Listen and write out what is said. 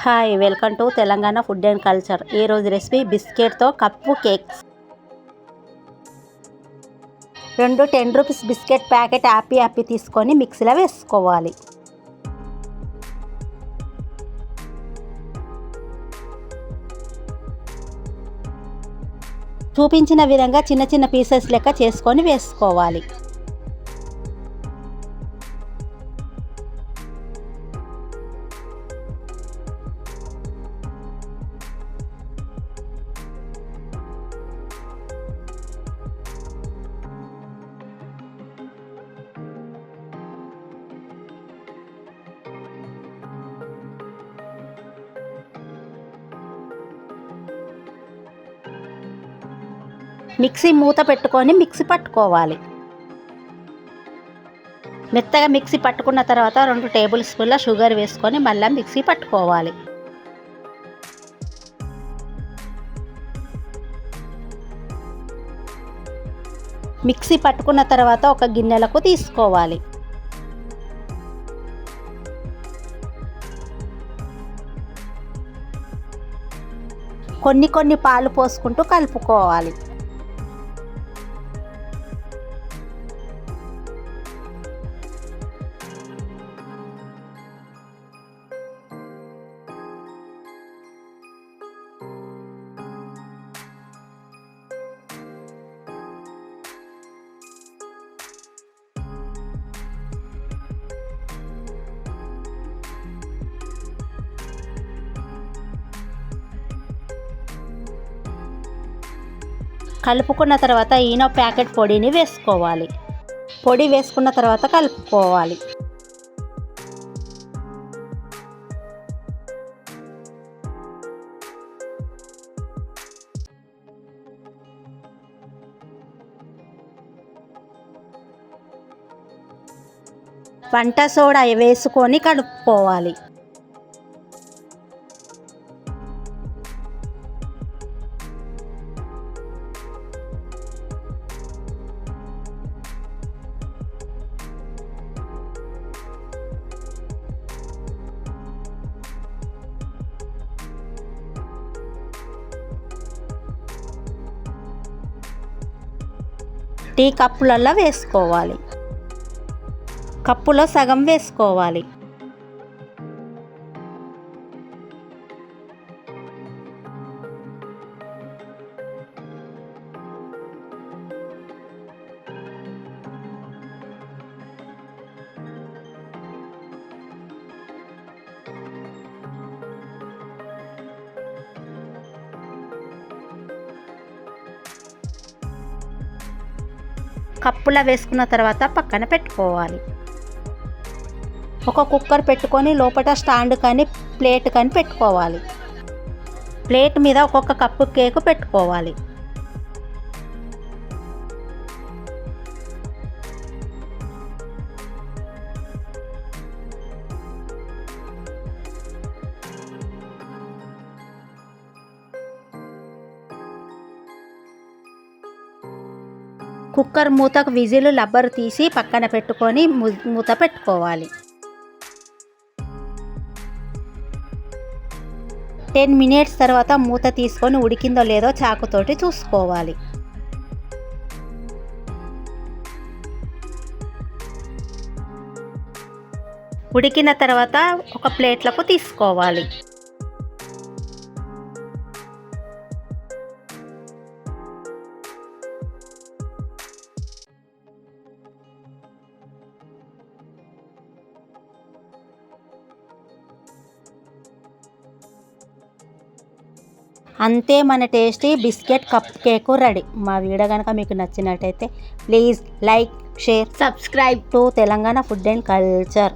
Hi, welcome to Telangana food and culture. ఈరోజు recipe బిస్కెట్తో cupcakes. 2 10 rupees biscuit packet happy తీసుకొని మిక్సీలో వేసుకోవాలి. చూపించిన విధంగా చిన్న చిన్న పీసెస్ లెక్క చేసుకొని వేసుకోవాలి. మిక్సీ మూత పెట్టుకొని మిక్సీ పట్టుకోవాలి. మెత్తగా మిక్సీ పట్టుకున్న తర్వాత 2 టేబుల్ స్పూన్ల షుగర్ వేసుకొని మళ్ళీ మిక్సీ పట్టుకోవాలి. మిక్సీ పట్టుకున్న తర్వాత ఒక గిన్నెలకు తీసుకోవాలి. కొన్ని పాలు పోసుకుంటూ కలుపుకోవాలి. కలుపుకున్న తర్వాత ఈనో ప్యాకెట్ పొడిని వేసుకోవాలి. పొడి వేసుకున్న తర్వాత కలుపుకోవాలి. వంట సోడా వేసుకొని కలుపుకోవాలి. టీ కప్పులలో వేసుకోవాలి. కప్పులో సగం వేసుకోవాలి. కప్పులో వేసుకున్న తర్వాత పక్కన పెట్టుకోవాలి. ఒక కుక్కర్ పెట్టుకొని లోపల స్టాండ్ కానీ ప్లేట్ కానీ పెట్టుకోవాలి. ప్లేట్ మీద ఒక్కొక్క కప్పు కేకు పెట్టుకోవాలి. కుక్కర్ మూతకు విజిల్ రబ్బర్ తీసి పక్కన పెట్టుకొని మూత పెట్టుకోవాలి. 10 మినిట్స్ తర్వాత మూత తీసుకొని ఉడికిందో లేదో చాకుతోటి చూసుకోవాలి. ఉడికిన తర్వాత ఒక ప్లేట్లకు తీసుకోవాలి. అంతే, మన tasty biscuit cup cake ready. మా వీడియో కనుక మీకు నచ్చినట్టయితే please like, share, subscribe to Telangana food and culture.